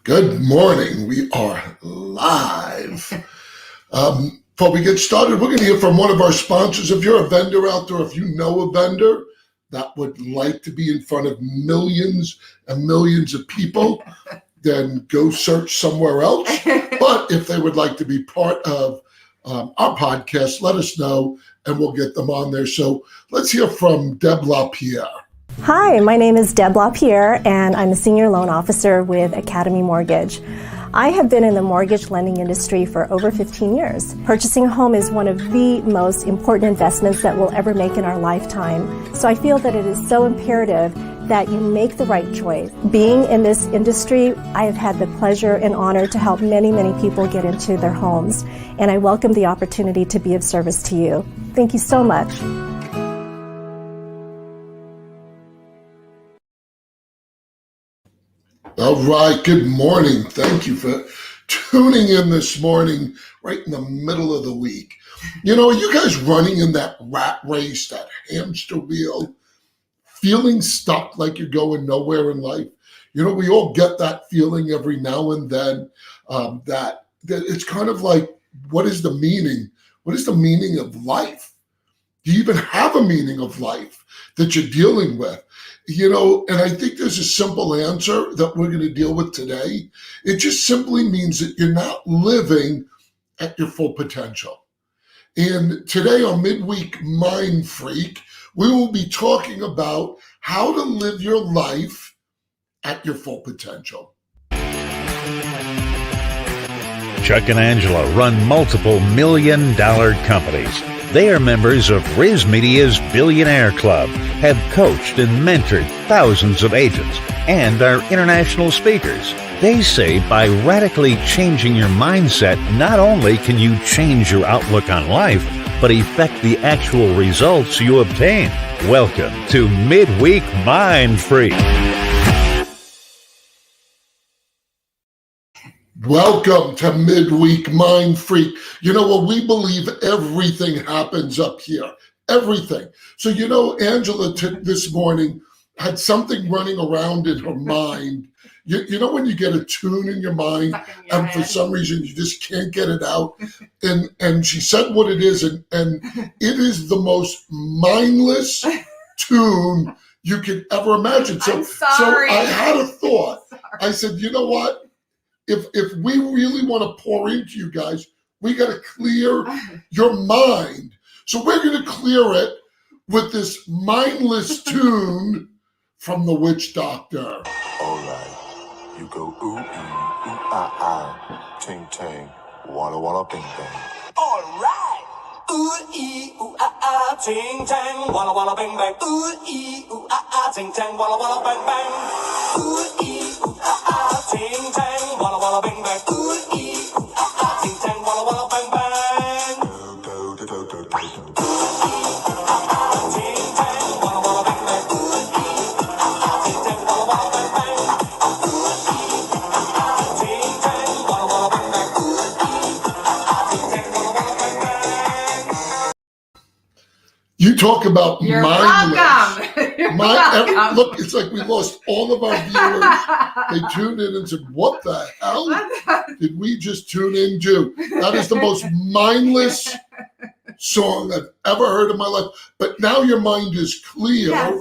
Good morning. We are live. Before we get started, we're going to hear from one of our sponsors. If you're a vendor out there, if you know a vendor that would like to be in front of millions and millions of people, then go search somewhere else. But if they would like to be part of our podcast, let us know and we'll get them on there. So let's hear from Deb LaPierre. Hi, my name is Deb LaPierre, and I'm a senior loan officer with Academy Mortgage. I have been in the mortgage lending industry for over 15 years. Purchasing a home is one of the most important investments that we'll ever make in our lifetime. So I feel that it is so imperative that you make the right choice. Being in this industry, I have had the pleasure and honor to help many, many people get into their homes, and I welcome the opportunity to be of service to you. Thank you so much. All right, good morning. Thank you for tuning in this morning, right in the middle of the week. You know, are you guys running in that rat race, that hamster wheel, feeling stuck like you're going nowhere in life? You know, we all get that feeling every now and then, that it's kind of like, what is the meaning? What is the meaning of life? Do you even have a meaning of life that you're dealing with? You know, and I think there's a simple answer that we're going to deal with today. It just simply means that you're not living at your full potential. And today on Midweek Mindfreak, we will be talking about how to live your life at your full potential. Chuck and Angela run multiple million-dollar companies. They are members of Riz Media's Billionaire Club, have coached and mentored thousands of agents, and are international speakers. They say by radically changing your mindset, not only can you change your outlook on life, but affect the actual results you obtain. Welcome to Midweek Mindfreak. Welcome to Midweek Mindfreak. You know what? We believe everything happens up here. Everything. So, you know, Angela this morning had something running around in her mind. You know when you get a tune in your mind and for some reason you just can't get it out? And she said what it is, and it is the most mindless tune you could ever imagine. So I had a thought. I said, you know what? If we really want to pour into you guys, we got to clear your mind. So we're going to clear it with this mindless tune from the Witch Doctor. All right, you go ooh, ooh, ah, ah, ting, ting, walla, walla, bing, bang. All right. Ooh, ee, ooh, ah, ah, ting, tang, walla, walla, bing, bang. Ooh, ee, ooh, ah, ah, ting, tang, walla, walla, bang, bang. Ooh, ee, ooh, ah, ah, ting, tang, walla, walla, bing, bang. Ooh, ee, ooh, ah, ah, ting, tang, walla, walla, bang, bang. Do, do, do, do, do, do. Ting, tang, walla, walla, bang, bang. Ooh, ee, ooh, ah, ah, ting, tang, walla, walla, bang, bang. Ooh, ee, ooh, ah, ah, ting, tang, walla, walla, bang, bang. Ooh, ee, ooh, ah, ah, ting, tang, walla, walla, bang, bang. You talk about You're mindless. welcome. You're welcome. Look, it's like we lost all of our viewers. They tuned in and said, what the hell did we just tune into? That is the most mindless song I've ever heard in my life. But now your mind is clear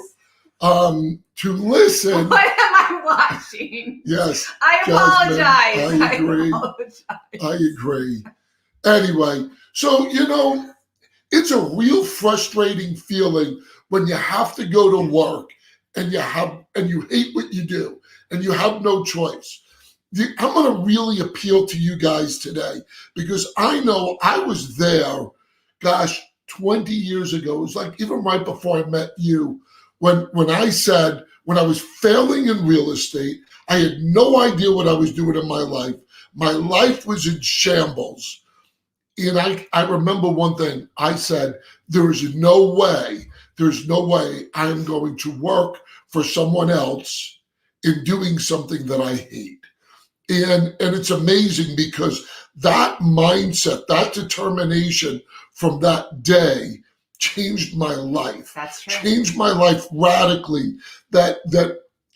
to listen. What am I watching? Yes. I Jasmine, apologize. I agree. Anyway, so, you know, it's a real frustrating feeling when you have to go to work and you hate what you do and you have no choice. I'm going to really appeal to you guys today because I know I was there, 20 years ago. It was like even right before I met you when I said, when I was failing in real estate, I had no idea what I was doing in my life. My life was in shambles. And I remember one thing. I said, there's no way I'm going to work for someone else in doing something that I hate. And it's amazing because that mindset, that determination from that day changed my life. That's true. Changed my life radically. That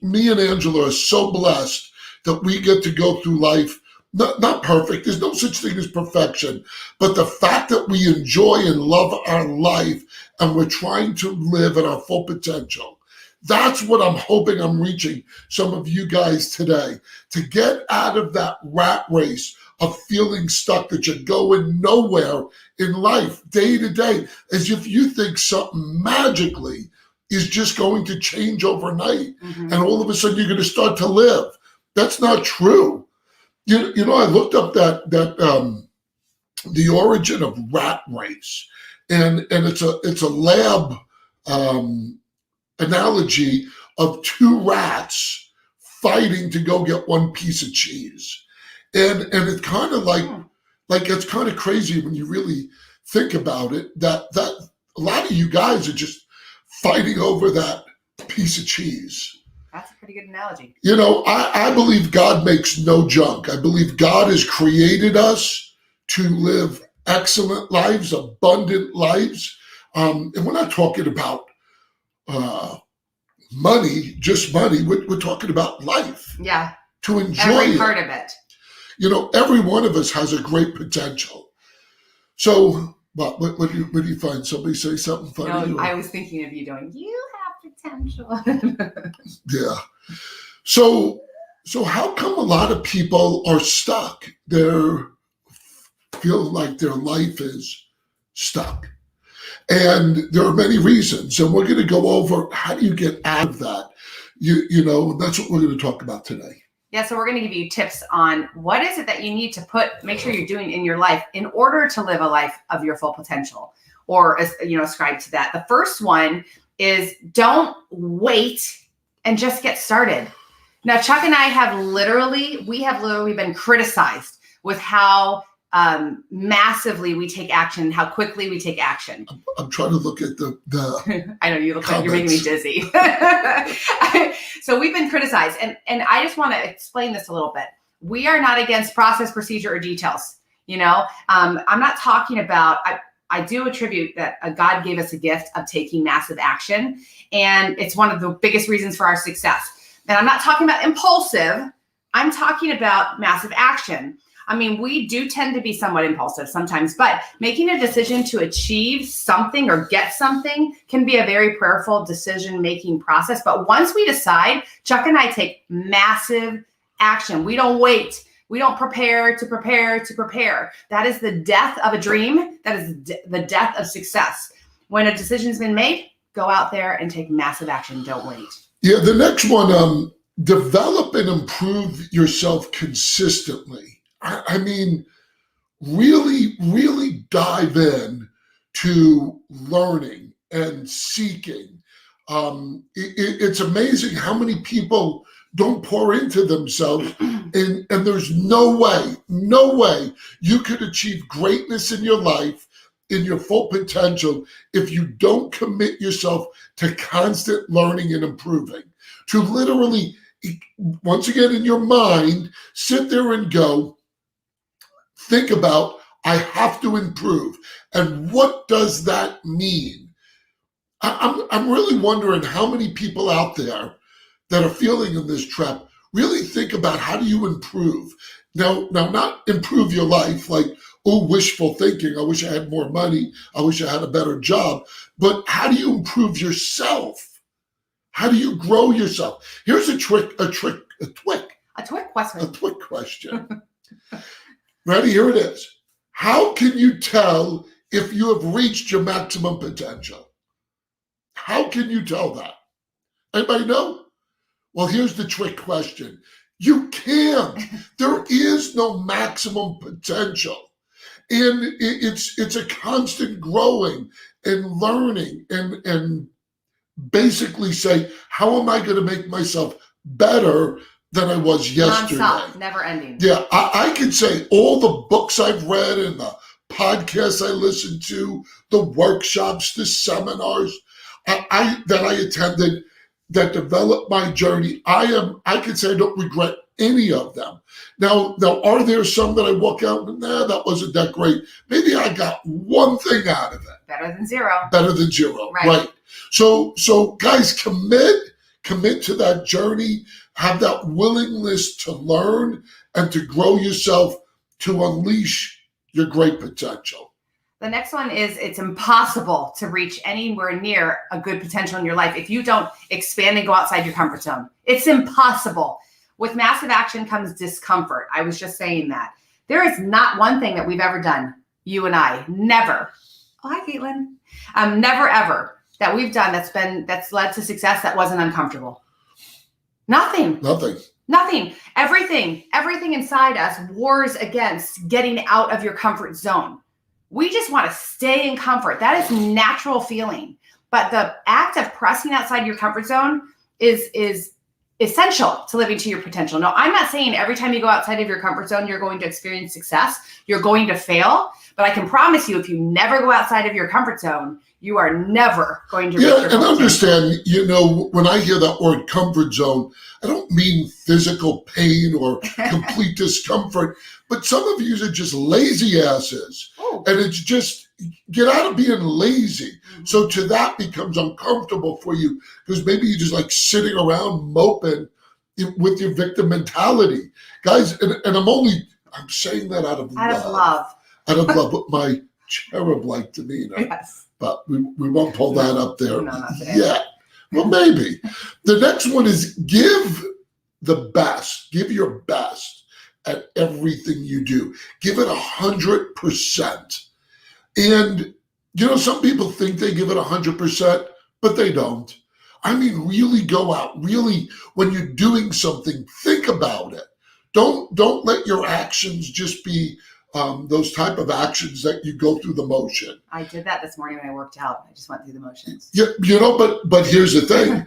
me and Angela are so blessed that we get to go through life, not perfect, there's no such thing as perfection, but the fact that we enjoy and love our life and we're trying to live at our full potential. That's what I'm hoping I'm reaching some of you guys today, to get out of that rat race of feeling stuck, that you're going nowhere in life day to day, as if you think something magically is just going to change overnight. And all of a sudden you're going to start to live. That's not true. You know, I looked up that the origin of rat race, and it's a lab analogy of two rats fighting to go get one piece of cheese, and it's kind of like it's kind of crazy when you really think about it, that a lot of you guys are just fighting over that piece of cheese. That's a pretty good analogy. You know, I believe God makes no junk. I believe God has created us to live excellent lives, abundant lives. And we're not talking about money, just money. We're talking about life. Yeah. To enjoy every it. part of it. You know, every one of us has a great potential. So, what do you find? Somebody say something funny? No, I was thinking of you going, you have potential. Yeah. So how come a lot of people are stuck? They feel like their life is stuck. And there are many reasons. And we're going to go over how do you get out of that? You know, that's what we're going to talk about today. Yeah, so we're going to give you tips on what is it that you need to make sure you're doing in your life in order to live a life of your full potential, or, you know, ascribe to that. The first one is don't wait and just get started. Now, Chuck and I have literally been criticized with how massively we take action, how quickly we take action. I'm trying to look at the I know you look comments. like you're making me dizzy. So we've been criticized, and I just want to explain this a little bit. We are not against process, procedure, or details. You know, I'm not talking about. I do attribute that God gave us a gift of taking massive action, and it's one of the biggest reasons for our success. And I'm not talking about impulsive. I'm talking about massive action. I mean, we do tend to be somewhat impulsive sometimes, but making a decision to achieve something or get something can be a very prayerful decision-making process. But once we decide, Chuck and I take massive action. We don't wait. We don't prepare to prepare to prepare. That is the death of a dream. That is the death of success. When a decision's been made, go out there and take massive action. Don't wait. Yeah, the next one, develop and improve yourself consistently. I mean, really, really dive in to learning and seeking. It's amazing how many people don't pour into themselves, and there's no way you could achieve greatness in your life, in your full potential, if you don't commit yourself to constant learning and improving. To literally, once again, in your mind, sit there and go, think about, I have to improve. And what does that mean? I'm really wondering how many people out there that are feeling in this trap really think about, how do you improve? Now, not improve your life like, oh, wishful thinking. I wish I had more money. I wish I had a better job. But how do you improve yourself? How do you grow yourself? Here's a twig question. Ready? Here it is. How can you tell if you have reached your maximum potential? How can you tell that? Anybody know? Well, here's the trick question. You can't. There is no maximum potential. And it's a constant growing and learning and basically say, how am I going to make myself better than I was yesterday? Non-stop, never ending. Yeah, I can say all the books I've read and the podcasts I listened to, the workshops, the seminars that I attended that developed my journey. I can say I don't regret any of them. Now, are there some that I walk out and that wasn't that great? Maybe I got one thing out of it. Better than zero. Better than zero, right? So guys, commit to that journey. have that willingness to learn and to grow yourself to unleash your great potential. The next one is it's impossible to reach anywhere near a good potential in your life if you don't expand and go outside your comfort zone. It's impossible. With massive action comes discomfort. I was just saying that. There is not one thing that we've ever done, you and I, never. Oh, hi, Caitlin. Never ever that we've done that's led to success that wasn't uncomfortable. Nothing. Everything inside us wars against getting out of your comfort zone. We just want to stay in comfort. That is natural feeling. But the act of pressing outside your comfort zone is essential to living to your potential. No, I'm not saying every time you go outside of your comfort zone, you're going to experience success. You're going to fail. But I can promise you, if you never go outside of your comfort zone, you are never going to reach your and understand, when I hear that word comfort zone, I don't mean physical pain or complete discomfort, but some of you are just lazy asses. Oh. And it's just, get out of being lazy. Mm-hmm. So to that becomes uncomfortable for you because maybe you're just like sitting around moping with your victim mentality. Guys, and I'm saying that out of love. Out of love with my cherub-like demeanor. Yes. But we won't pull that up there not today. yet. Well, maybe. The next one is give your best at everything you do. Give it 100%. And, some people think they give it 100%, but they don't. I mean, really go out. Really, when you're doing something, think about it. Don't let your actions just be those type of actions that you go through the motion. I did that this morning when I worked out. I just went through the motions. Yeah, but here's the thing.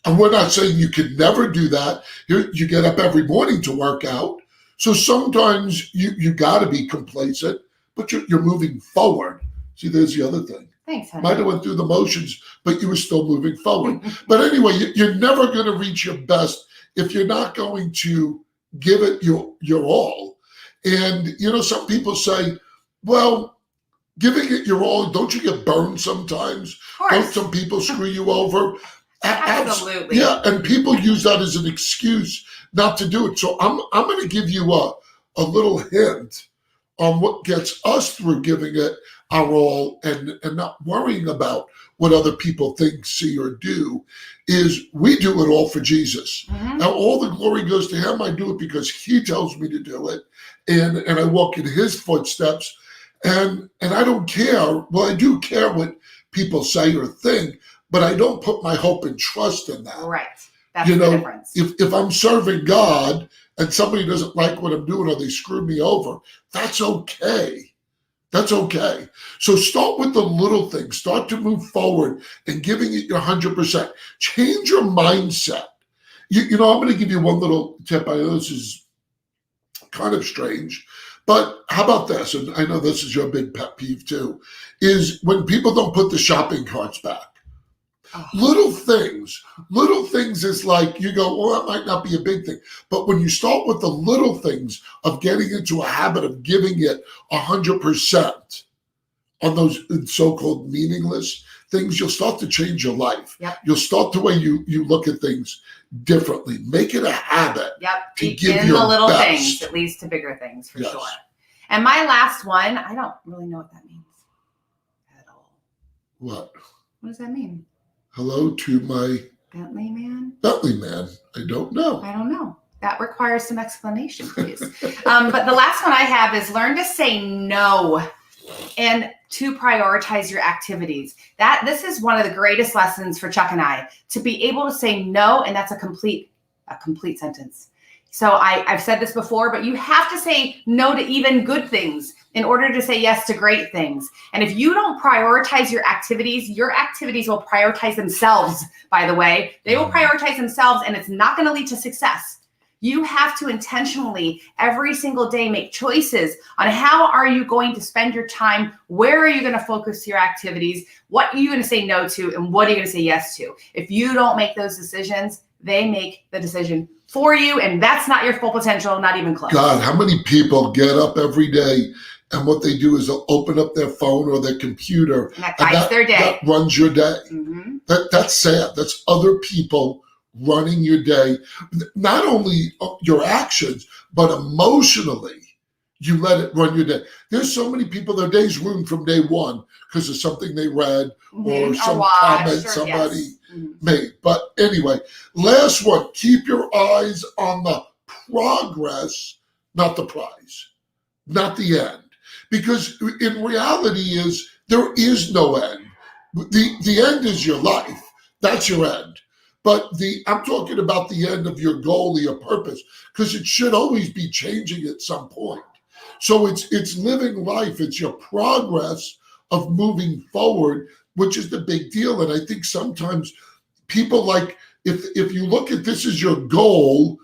And we're not saying you can never do that. You get up every morning to work out. So sometimes you got to be complacent, but you're moving forward. See, there's the other thing. Thanks, honey. Might have went through the motions, but you were still moving forward. But anyway, you're never going to reach your best if you're not going to give it your all. And, some people say, well, giving it your all, don't you get burned sometimes? Of course. Don't some people screw you over? Absolutely. Yeah, and people use that as an excuse not to do it. So I'm going to give you a little hint on what gets us through giving it our all and not worrying about what other people think, see, or do, is we do it all for Jesus. Mm-hmm. Now, all the glory goes to him. I do it because he tells me to do it. And I walk in his footsteps. And I don't care. Well, I do care what people say or think, but I don't put my hope and trust in that. Right. That's the difference. If I'm serving God and somebody doesn't like what I'm doing or they screw me over, that's okay. That's okay. So start with the little things. Start to move forward and giving it your 100%. Change your mindset. I'm going to give you one little tip. I know this is kind of strange, but how about this? And I know this is your big pet peeve too, is when people don't put the shopping carts back. Oh. Little things is like you go, well, that might not be a big thing. But when you start with the little things of getting into a habit of giving it 100% on those so-called meaningless things, you'll start to change your life. Yep. You'll start the way you look at things differently. Make it a habit. Yep. To give in your the little best. things, it leads to bigger things for Yes. sure. And my last one, I don't really know what that means at all. What? What does that mean? Hello to my Bentley man? Bentley man. I don't know. I don't know. That requires some explanation, please. But the last one I have is learn to say no and to prioritize your activities. This is one of the greatest lessons for Chuck and I, to be able to say no, and that's a complete sentence. So I've said this before, but you have to say no to even good things in order to say yes to great things. And if you don't prioritize your activities will prioritize themselves, by the way. They will prioritize themselves, and it's not going to lead to success. You have to intentionally every single day make choices on how are you going to spend your time, where are you going to focus your activities, what are you going to say no to, and what are you going to say yes to. If you don't make those decisions, they make the decision for you, and that's not your full potential, not even close. God, how many people get up every day and what they do is they'll open up their phone or their computer. And that guides their day. That runs your day. Mm-hmm. That's sad. That's other people running your day, not only your actions, but emotionally, you let it run your day. There's so many people, their day's ruined from day one because of something they read or some comment somebody made. But anyway, last one, keep your eyes on the progress, not the prize, not the end. Because in reality there is no end. The end is your life. That's your end. But I'm talking about the end of your goal, your purpose, because it should always be changing at some point. So it's living life. It's your progress of moving forward, which is the big deal. And I think sometimes people like, if you look at this as your goal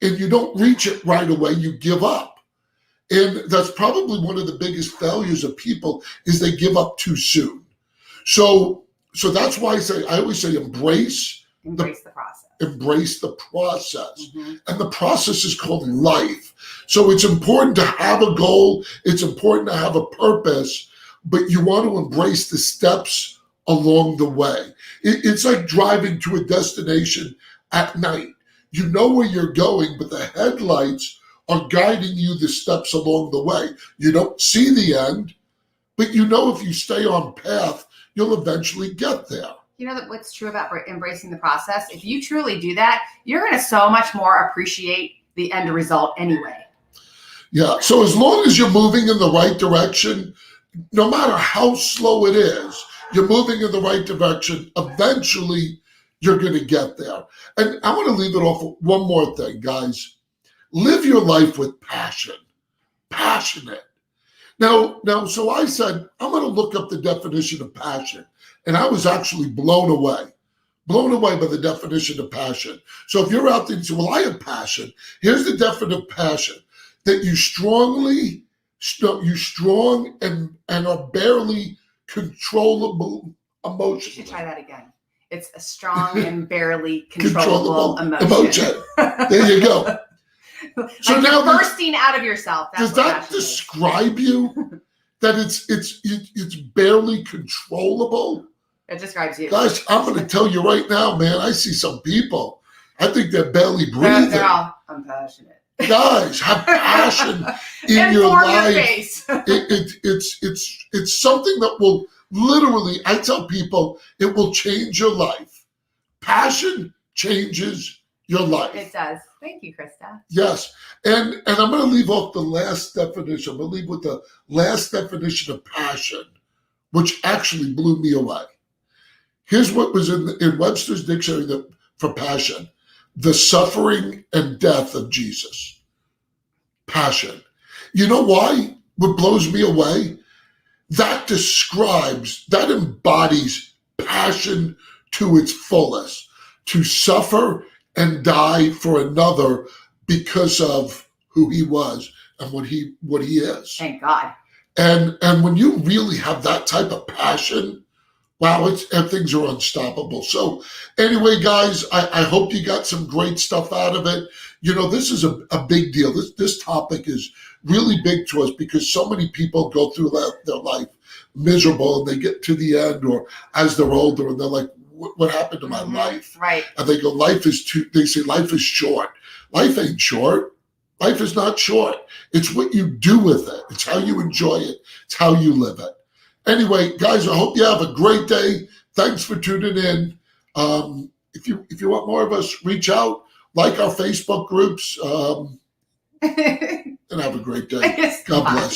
and you don't reach it right away, you give up. And that's probably one of the biggest failures of people is they give up too soon. So that's why I always say embrace the process. Embrace the process. And the process is called life. So it's important to have a goal. It's important to have a purpose, but you want to embrace the steps along the way. It's like driving to a destination at night. You know where you're going, but the headlights are guiding you the steps along the way. You don't see the end, but you know if you stay on path, you'll eventually get there. You know that what's true about embracing the process? If you truly do that, you're going to so much more appreciate the end result anyway. Yeah. So as long as you're moving in the right direction, no matter how slow it is, you're moving in the right direction. Eventually, you're going to get there. And I want to leave it off with one more thing, guys. Live your life with passion. Passionate. Now, so I said, I'm going to look up the definition of passion. And I was actually blown away by the definition of passion. So if you're out there and say, well, I have passion. Here's the definition of passion. That you strong and are barely controllable emotionally. You should try that again. It's a strong and barely controllable emotion. There you go. So now bursting out of yourself. Does that describe you? That it's barely controllable? It describes you. Guys, I'm going to tell you right now, man, I see some people, I think they're barely breathing. They're all, I'm passionate. Guys, have passion in your life. Your face. It's something that will literally, I tell people, it will change your life. Passion changes your life. It does. Thank you, Krista. Yes. And I'm going to leave off the last definition. I'm going to leave with the last definition of passion, which actually blew me away. Here's what was in Webster's dictionary for passion: the suffering and death of Jesus. Passion. You know why? What blows me away? That embodies passion to its fullest. To suffer and die for another because of who he was and what he is. Thank God. And when you really have that type of passion, wow, things are unstoppable. So anyway, guys, I hope you got some great stuff out of it. You know, this is a big deal. This topic is really big to us because so many people go through their life miserable and they get to the end or as they're older and they're like, what happened to my life? Right. And they go, they say life is short. Life ain't short. Life is not short. It's what you do with it. It's how you enjoy it. It's how you live it. Anyway, guys, I hope you have a great day. Thanks for tuning in. If you want more of us, reach out, like our Facebook groups, and have a great day. God bless.